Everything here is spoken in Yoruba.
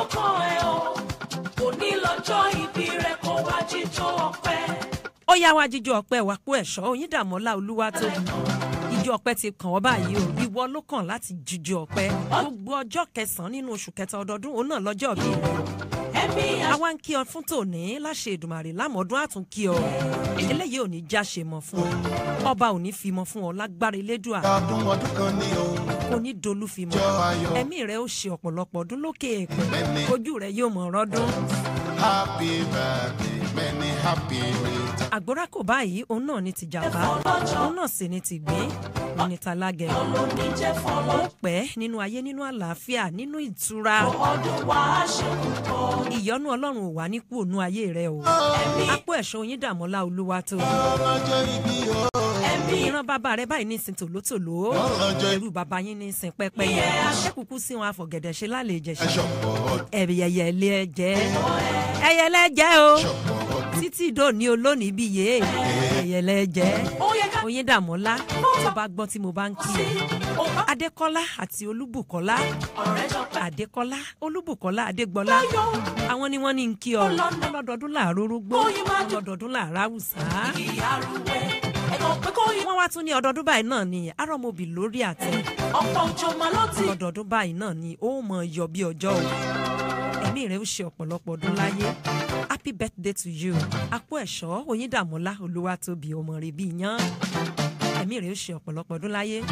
lọ́kàn ẹ̀ o òní lọ́jọ́ ìbí rẹ̀ kó wá jíjó ọpẹ́. Ó yá wá jíjó ọpẹ́ wá Apoeso Oyindamola Oluwatobi. Ijó ọpẹ́ ti kàn ọ́ báyìí o. Ìwọ ló kàn láti jíjó ọpẹ́. Gbogbo ọjọ́ 9 nínú oṣù kẹta ọdọọdún òun náà lọ́jọ́ bí rẹ̀. Àwa ń kí ọ fún tòní láṣẹ Èdùmàrè lámọ̀ọ́dún àtún kí ọ. Eléyìí ò ní jáṣe mọ́ fún ọ. Ọba ò ní fi mọ́ fún ọ lágbára Elédùà. ọdún kan ní o. Kò ní dolú fi mọ́. Ẹ̀mí rẹ̀ ó ṣe ọ̀pọ̀lọpọ̀ ọdún lókè èèpẹ̀. Ojú rẹ̀ yóò mọ̀ rọ́dún. Happy birthday, many happy returns. Àgbóra kò báyìí òun náà ní ti jàpá. Òun náà sì ní ti gbé. Òun ní ta lágẹ̀. Ó pẹ́ nínú ayé nínú àlàáfíà nínú ìtura. ọdún wa ṣe púpọ̀. Ìyọ́nú Ọlọ́run ò wá ní kú ònú ayé rẹ o. Apoeso Oyindamola Oluwatobi. ọlọ́jọ́ ìbí o. Ìran bàbá rẹ báyìí ní ìsìn tòlótòló. Ẹrú bàbá yín ní ìsìn pẹ́pẹ́yẹ. Ṣẹ́kùkù sí wọn àfọ̀gẹ̀dẹ̀ ṣe lálejẹ̀ ṣe. Ẹ̀yẹ̀yẹ̀ jẹ́. Ẹyẹlẹ jẹ́ o. Títí dòní olónìí bí yé. Ẹyẹlẹ jẹ́. Oyindamola tó bá gbọ́ tí mo bá ń kí. Adékọ́lá àti Olúbùkọ́lá. Adékọ́lá Olúbùkọ́lá Adégbọ́lá. Àwọn ni wọ́n ní ń kí ọ. Lọ́dọọdún làárọ̀ orógbó. Lọ́dọọdún làárọ̀ àwùsá. Wọ́n wá tún ní ọdọọdún báyìí náà ni arọ́mọbì lórí àtẹ. Ọdọọdún báyìí náà ni ó mọ yọ bí ọjọ́ o. Ẹ̀mí rẹ̀ ó ṣe ọ̀pọ̀lọpọ̀ ọdún láyé. Happy birthday to you. Apoeso Oyindamola Oluwatobi ọmọ rẹ̀ bí yán. Ẹ̀mí rẹ̀ ó ṣe ọ̀pọ̀lọpọ̀ ọdún láyé.